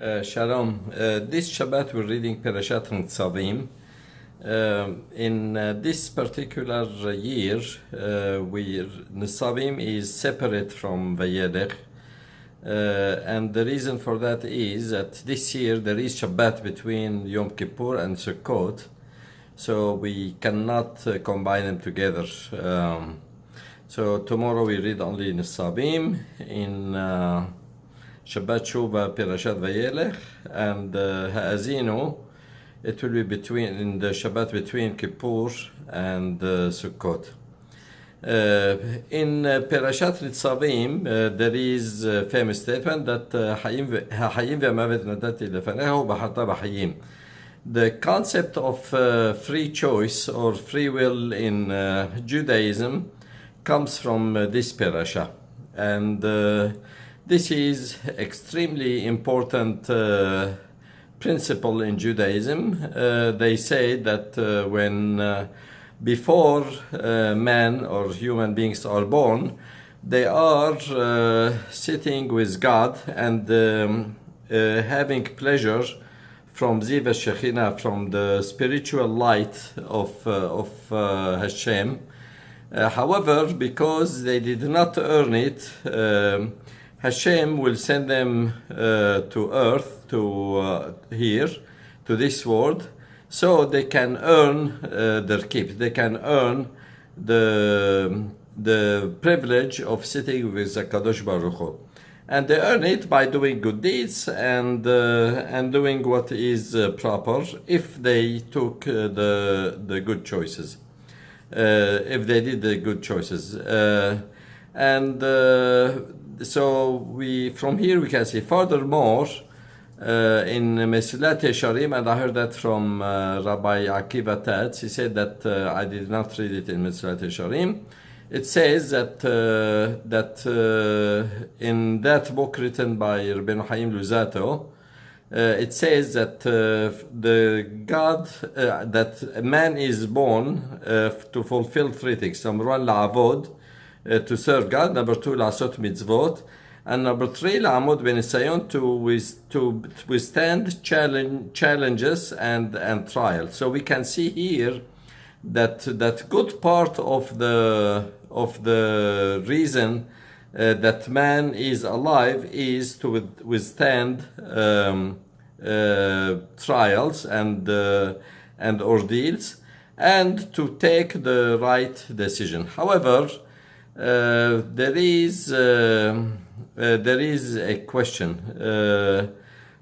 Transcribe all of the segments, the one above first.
Shalom. This Shabbat we're reading Parashat Nitzavim. In this particular year, Nitzavim is separate from Vayelech, and the reason for that is that this year there is Shabbat between Yom Kippur and Sukkot, so we cannot combine them together. So tomorrow we read only Nitzavim in Shabbat Shuvah Parashat Vayelech, and Ha'azinu, it will be in the Shabbat between Kippur and Sukkot. In Parashat Nitzavim, there is a famous statement that Hayim ve'mavet natati lefanecha ובחרת בחיים. The concept of free choice or free will in Judaism comes from this parasha, and this is extremely important principle in Judaism. They say that before man or human beings are born, they are sitting with God and having pleasure from Ziv Shekhinah, from the spiritual light of Hashem. However, because they did not earn it, Hashem will send them to earth, to here, to this world, so they can earn their keep. They can earn the privilege of sitting with the Kadosh Baruch Hu. And they earn it by doing good deeds and doing what is proper if they took the good choices, if they did the good choices. So from here we can see furthermore in Mesilat Yesharim, and I heard that from Rabbi Akiva Tatz. He said that I did not read it in Mesilat Yesharim. It says that in that book written by Rabbeinu Chaim Luzzatto, it says that that man is born to fulfill three things. Number one, la'avod, to serve God. Number two, la'asot mitzvot. And number three, la'amod b'nisayon, to withstand challenges and trials. So we can see here that good part of the reason that man is alive is to withstand trials and ordeals, and to take the right decision. However, there is a question.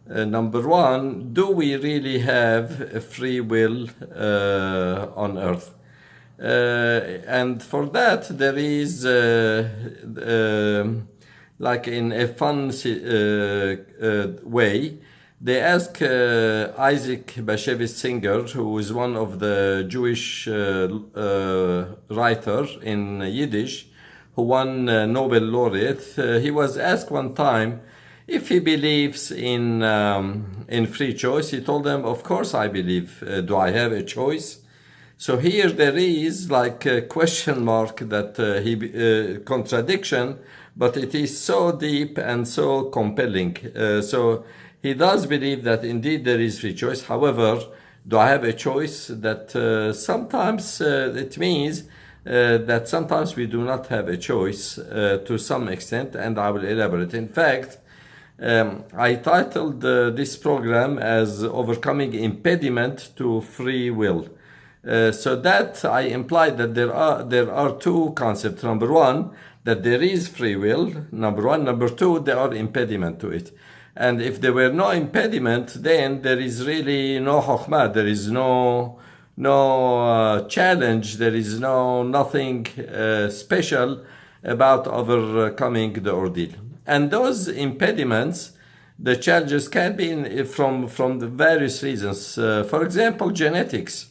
Number one, do we really have a free will on earth? And for that, there is like in a fun way, they ask Isaac Bashevis Singer, who is one of the Jewish writers in Yiddish, who won Nobel laureate. He was asked one time if he believes in free choice. He told them, "Of course I believe. Do I have a choice?" So here there is like a question mark that contradiction, but it is so deep and so compelling. So he does believe that indeed there is free choice. However, do I have a choice? That sometimes it means that sometimes we do not have a choice to some extent, and I will elaborate. In fact, I titled this program as Overcoming Impediment to Free Will. So that I implied that there are two concepts. Number one, that there is free will. Number one. Number two, there are impediment to it. And if there were no impediment, then there is really no chokhmah. There is no challenge. There is nothing special about overcoming the ordeal. And those impediments, the challenges can be from the various reasons. For example, genetics.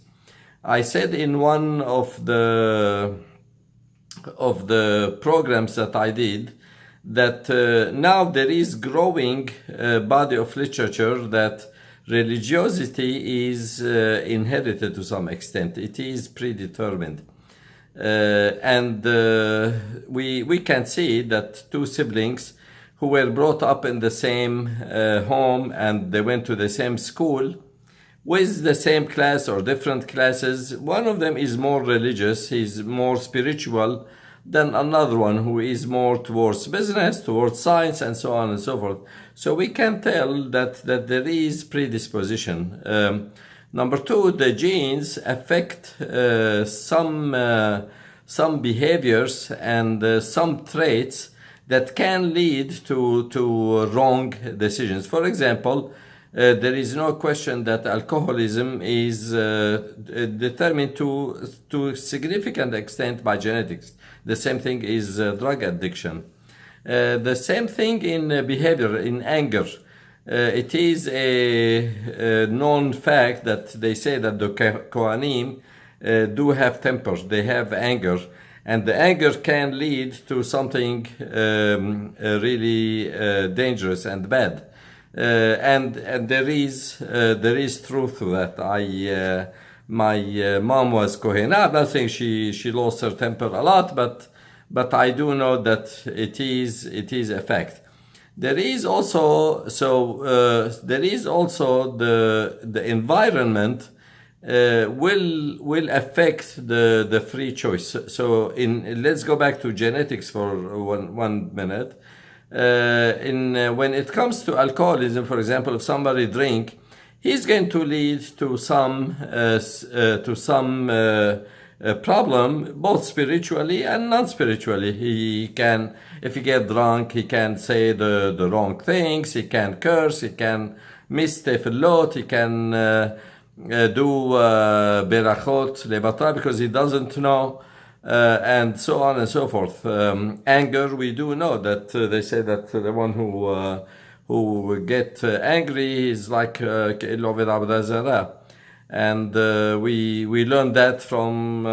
I said in one of the programs that I did that now there is growing body of literature that religiosity is inherited to some extent. It is predetermined. And we can see that two siblings who were brought up in the same home and they went to the same school with the same class or different classes. One of them is more religious, he's more spiritual than another one who is more towards business, towards science, and so on and so forth. So we can tell that there is predisposition. Number two, the genes affect some behaviors and some traits that can lead to wrong decisions. For example, there is no question that alcoholism is determined to significant extent by genetics. The same thing is drug addiction. The same thing in behavior, in anger. It is a known fact that they say that the Kohanim do have tempers, they have anger, and the anger can lead to something really dangerous and bad. And there is truth to that. My mom was Kohen. I'm not saying she lost her temper a lot, but I do know that it is a fact. There is also the environment will affect the free choice. So let's go back to genetics for one minute. When it comes to alcoholism, for example, if somebody drink, he's going to lead to some problem, both spiritually and non-spiritually. He can, if he get drunk, he can say the wrong things, he can curse, he can miss tefillot, he can do berachot levatah because he doesn't know, and so on and so forth. Anger, we do know that they say that the one who get angry is like Ke'ilo v'Avodah Zarah. And we learned that from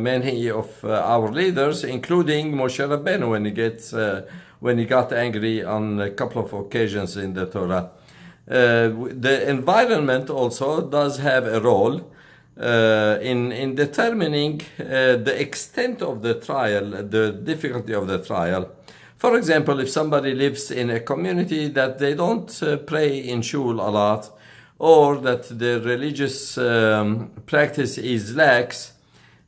many of our leaders, including Moshe Rabbeinu when he got angry on a couple of occasions in the Torah. The environment also does have a role in determining the extent of the trial, the difficulty of the trial. For example, if somebody lives in a community that they don't pray in shul a lot, or that the religious practice is lax,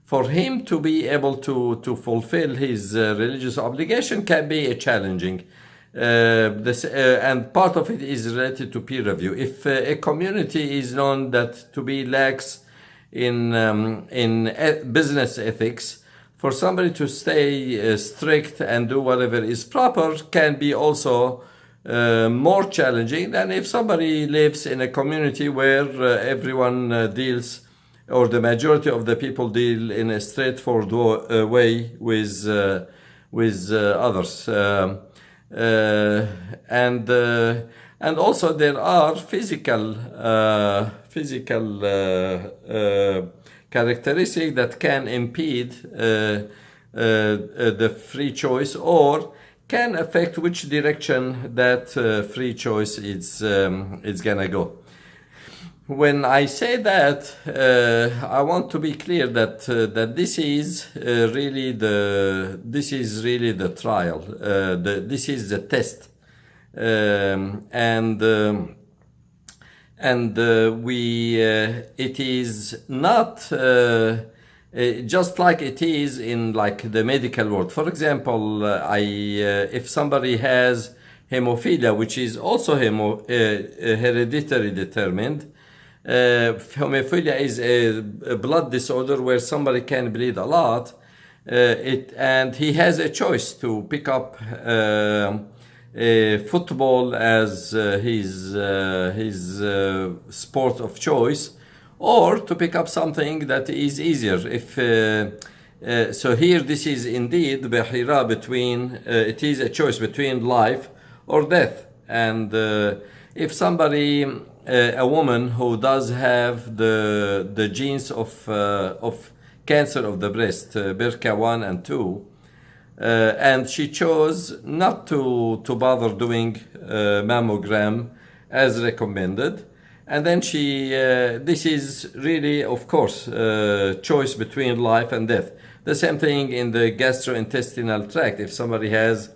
for him to be able to fulfill his religious obligation can be challenging. And part of it is related to peer review. If a community is known that to be lax in business ethics, for somebody to stay strict and do whatever is proper can be also more challenging than if somebody lives in a community where everyone deals, or the majority of the people deal in a straightforward way with others. And also there are physical characteristics that can impede the free choice, or can affect which direction that free choice is gonna go. When I say that, I want to be clear that this is really the trial. This is the test, it is not just like it is in like the medical world. For example, if somebody has hemophilia, which is also hereditary determined, hemophilia is a blood disorder where somebody can bleed a lot, and he has a choice to pick up football as his sport of choice, or to pick up something that is easier. So here this is indeed בחרה between, it is a choice between life or death. And if somebody, a woman who does have the genes of cancer of the breast, BRCA 1 and 2, and she chose not to bother doing mammogram as recommended, and then this is really, of course, choice between life and death. The same thing in the gastrointestinal tract. If somebody has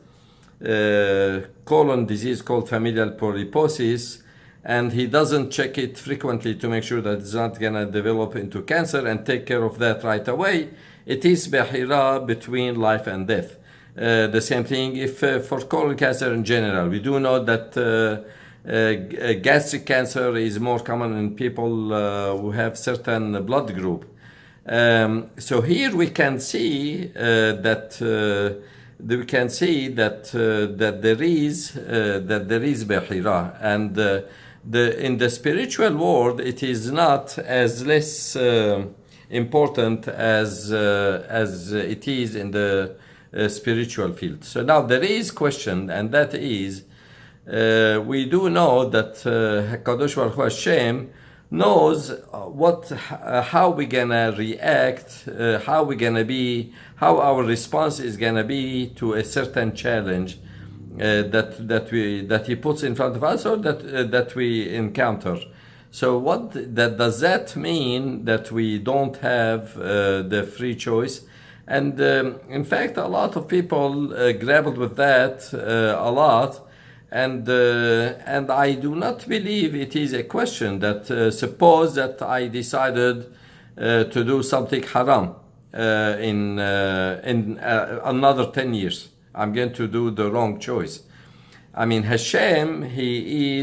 colon disease called familial polyposis, and he doesn't check it frequently to make sure that it's not going to develop into cancer and take care of that right away, it is bahira, between life and death. The same thing if for colon cancer in general. We do know that gastric cancer is more common in people who have certain blood group. So here we can see that there is bahira, and in the spiritual world it is not as less important as it is in the spiritual field. So now there is question, and that is, we do know that Hakadosh Baruch Hu Hashem knows how we're gonna react, how our response is gonna be to a certain challenge that he puts in front of us, or that we encounter. So does that mean that we don't have the free choice? And in fact, a lot of people grappled with that a lot, and I do not believe it is a question that suppose that I decided to do something haram in another 10 years. I'm going to do the wrong choice. I mean, Hashem, he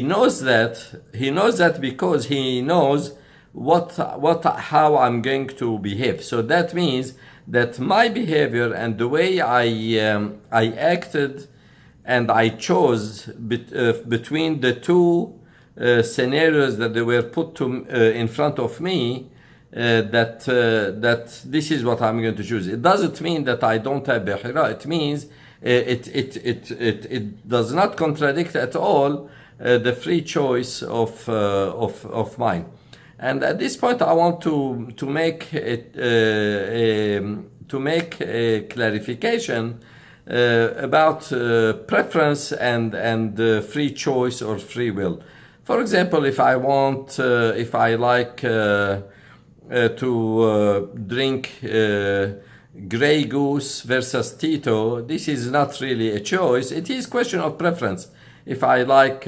knows that because he knows how I'm going to behave. So that means that my behavior and the way I acted and I chose between the two scenarios that they were put in front of me, that this is what I'm going to choose. It doesn't mean that I don't have bahira. It means it does not contradict at all the free choice of mine. And at this point, I want to make a clarification about preference and free choice or free will. For example, if I like to drink Grey Goose versus Tito, this is not really a choice. It is question of preference. If I like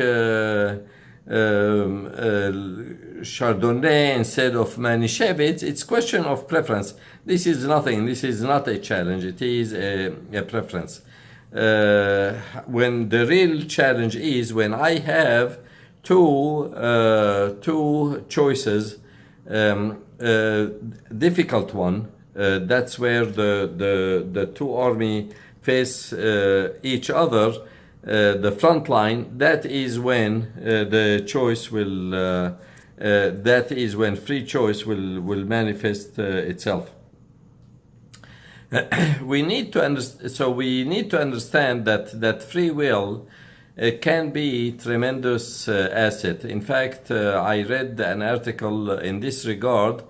Chardonnay instead of Manischewitz, it's question of preference. This is nothing. This is not a challenge. It is a preference. When the real challenge is when I have two choices, difficult one. That's where the two armies face each other. The front line. That is when the choice will. That is when free choice will manifest itself. We need to understand that free will can be tremendous asset. In fact, I read an article in this regard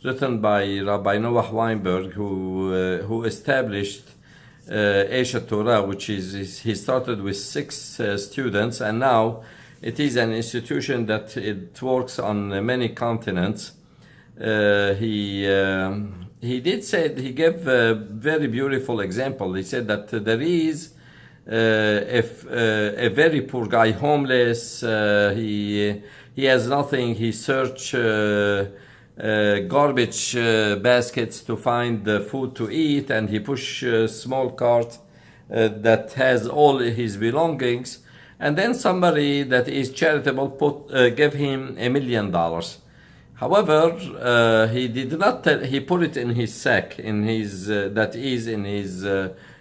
written by Rabbi Noah Weinberg, who established Esha Torah, which is he started with 6 students, and now it is an institution that it works on many continents. He did say, he gave a very beautiful example. He said that there is a very poor guy, homeless. He has nothing. He search garbage baskets to find the food to eat, and he push a small cart that has all his belongings. And then somebody that is charitable gave him $1 million. However, he did not tell. He put it in his sack, in his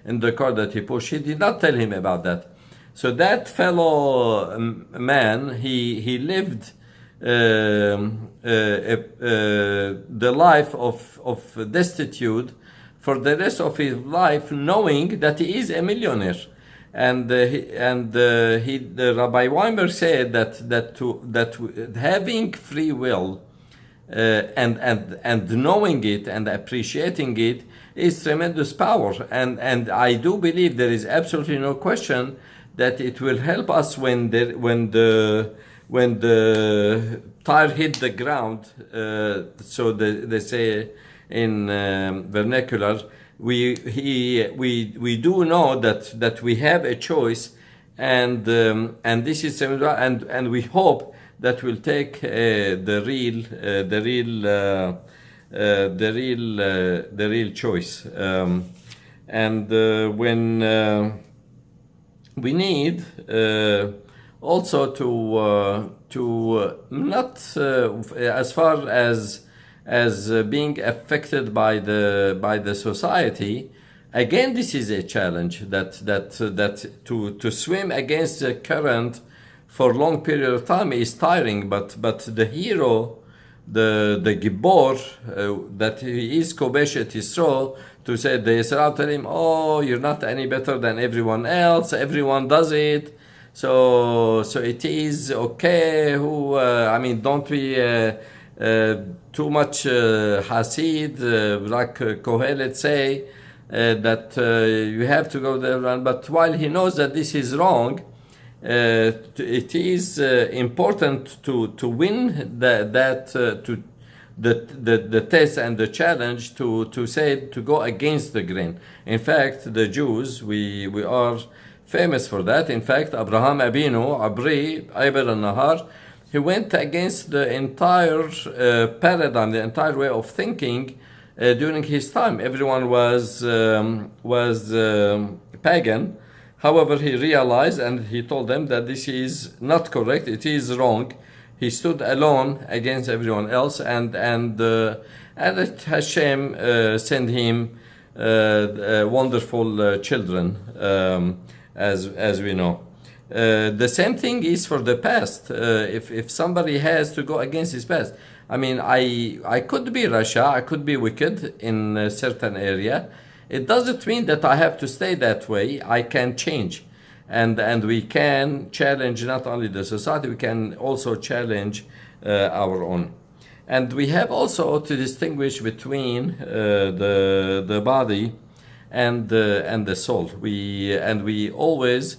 in the car that he pushed. He did not tell him about that. So that fellow man, he lived the life of destitute for the rest of his life, knowing that he is a millionaire. And the Rabbi Weinberg said that having free will and knowing it and appreciating it is tremendous power. And I do believe there is absolutely no question that it will help us when the tire hit the ground. So they say in vernacular, we do know that we have a choice, and this is and we hope that we'll take the real choice, and when we need also to not as far as being affected by the society. Again, this is a challenge that to swim against the current for long period of time is tiring. But the hero, the Gibor, that he is Kobesh et Yisro, to say the Yisrael tell him, oh, you're not any better than everyone else. Everyone does it. So it is okay. Don't be too much Hasid, like Kohelet say, that you have to go there. But while he knows that this is wrong, it is important to win the test and the challenge to say to go against the grain. In fact, the Jews, we are famous for that. In fact, Abraham Abinu, Abri, Iber al-Nahar, he went against the entire paradigm, the entire way of thinking during his time. Everyone was pagan. However, he realized and he told them that this is not correct. It is wrong. He stood alone against everyone else, and Hashem sent him wonderful children, as we know. The same thing is for the past. If somebody has to go against his past, I could be Rasha, I could be wicked in a certain area. It doesn't mean that I have to stay that way. I can change, and we can challenge not only the society, we can also challenge our own. And we have also to distinguish between the body and the soul. We always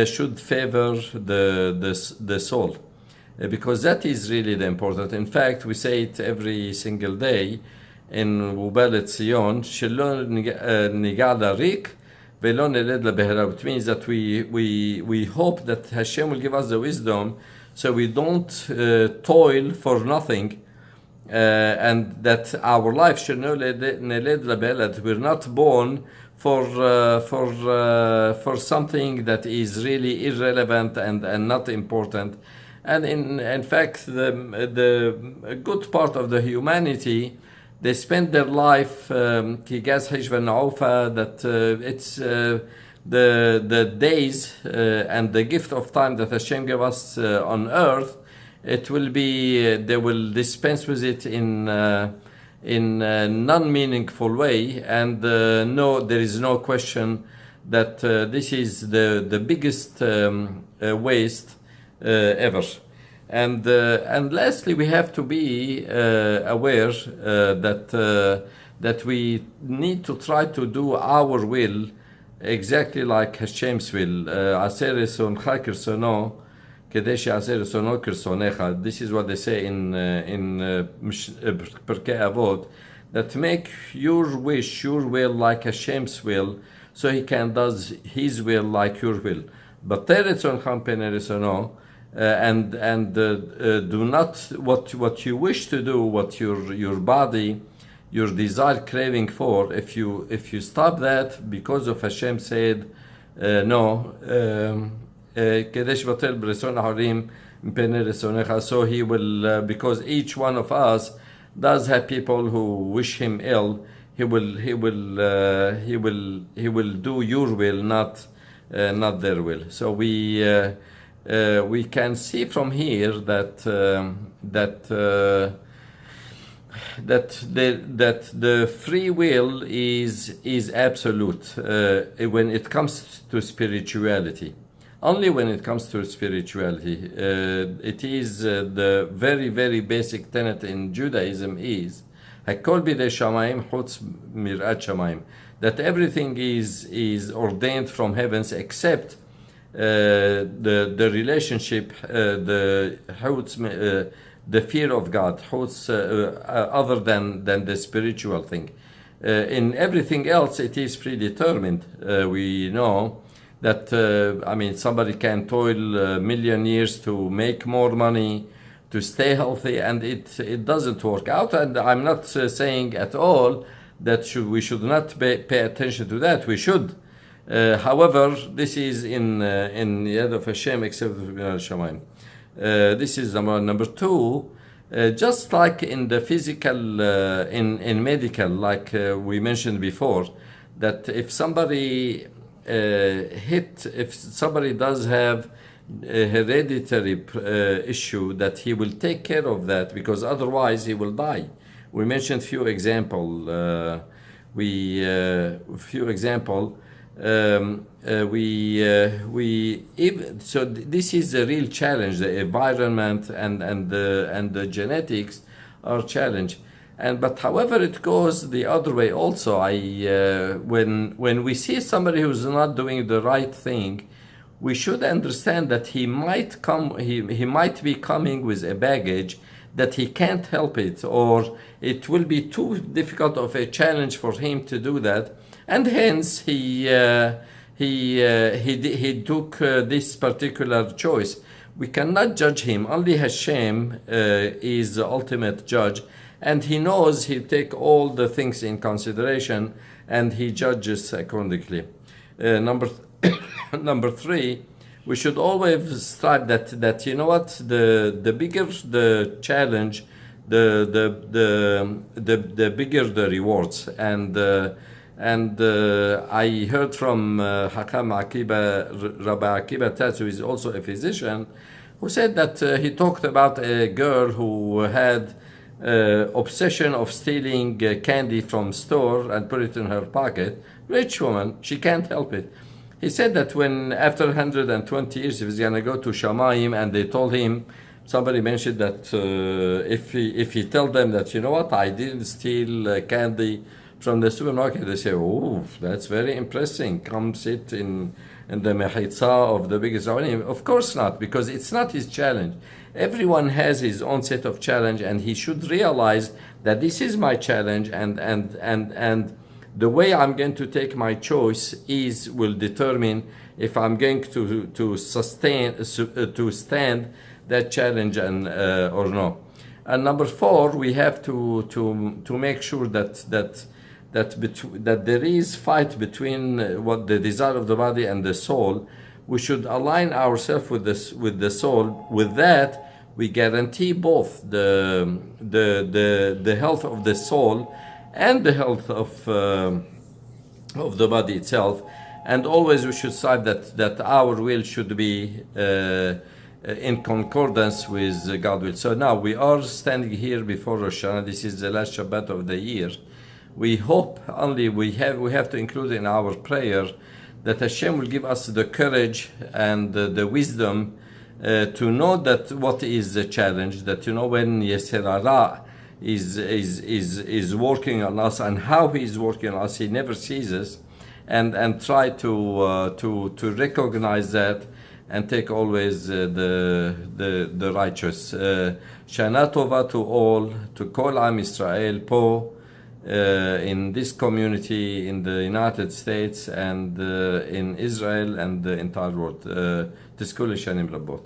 should favor the soul, because that is really the important. In fact, we say it every single day in Ubalet Sion, Shelo Nigal Rik Velo Neled Lebehera, which means that we hope that Hashem will give us the wisdom so we don't toil for nothing, and that our life should not Neled Lebehera, that we're not born for something that is really irrelevant and not important. And in fact, the good part of the humanity, they spend their life that it's the days and the gift of time that Hashem gave us on earth. It will be they will dispense with it in a non-meaningful way, and no, there is no question that this is the biggest waste ever. And lastly, we have to be aware that we need to try to do our will exactly like Hashem's will. This is what they say in Perkei Avot, that make your wish, your will, like Hashem's will, so He can does His will like your will. But and do not what you wish to do, what your body, your desire, craving for. If you stop that because of Hashem said no, so He will, because each one of us does have people who wish Him ill. He will do your will, not their will. So we can see from here that the free will is absolute when it comes to spirituality. Only when it comes to spirituality, it is the very, very basic tenet in Judaism is Hakol bidei shamayim chutz mirat shamayim, that everything is ordained from heavens except the relationship, the fear of God, other than the spiritual thing. In everything else, it is predetermined. We know that, I mean, somebody can toil a million years to make more money, to stay healthy, and it doesn't work out. And I'm not saying at all that we should not pay attention to that. We should. However, this is in Yad of Hashem, except Shamayim. This is number two. Just like in the physical, in medical, like we mentioned before, that if somebody if somebody does have a hereditary issue, that he will take care of that, because otherwise he will die. We mentioned few example. So this is a real challenge. The environment and the genetics are challenge. But however it goes the other way also, when we see somebody who's not doing the right thing, we should understand that he might be coming with a baggage that he can't help it, or it will be too difficult of a challenge for him to do that, and hence he took this particular choice. We cannot judge him. Only Hashem is the ultimate judge, and he knows he take all the things in consideration, and he judges accordingly. Number three, we should always strive that you know what, the bigger the challenge, the bigger the rewards. And I heard from Hakam Rabbi Akiba Tatz, who is also a physician, who said that he talked about a girl who had obsession of stealing candy from store and put it in her pocket. Rich woman, she can't help it. He said that when after 120 years he was going to go to Shamayim, and they told him, somebody mentioned that if he tell them that, you know what, I didn't steal candy from the supermarket, they say, oh, that's very impressive. Come sit in the mechitza of the biggest Shamayim. Of course not, because it's not his challenge. Everyone has his own set of challenge, and he should realize that this is my challenge, and the way I'm going to take my choice will determine if I'm going to stand that challenge or no. And number four, we have to make sure that there is fight between what the desire of the body and the soul. We should align ourselves with the soul. With that, we guarantee both the health of the soul and the health of the body itself. And always we should strive that our will should be in concordance with God's will. So now we are standing here before Rosh Hashanah. This is the last Shabbat of the year. We hope only we have to include in our prayer that Hashem will give us the courage and the wisdom to know that what is the challenge, that, you know, when Yetzer Hara is working on us, and how he is working on us, he never sees us, and try to recognize that and take always the righteous. Shana Tova to all, to Kol Am Israel po, in this community in the United States and in Israel and the entire world. Tizkul Shanim Rabot.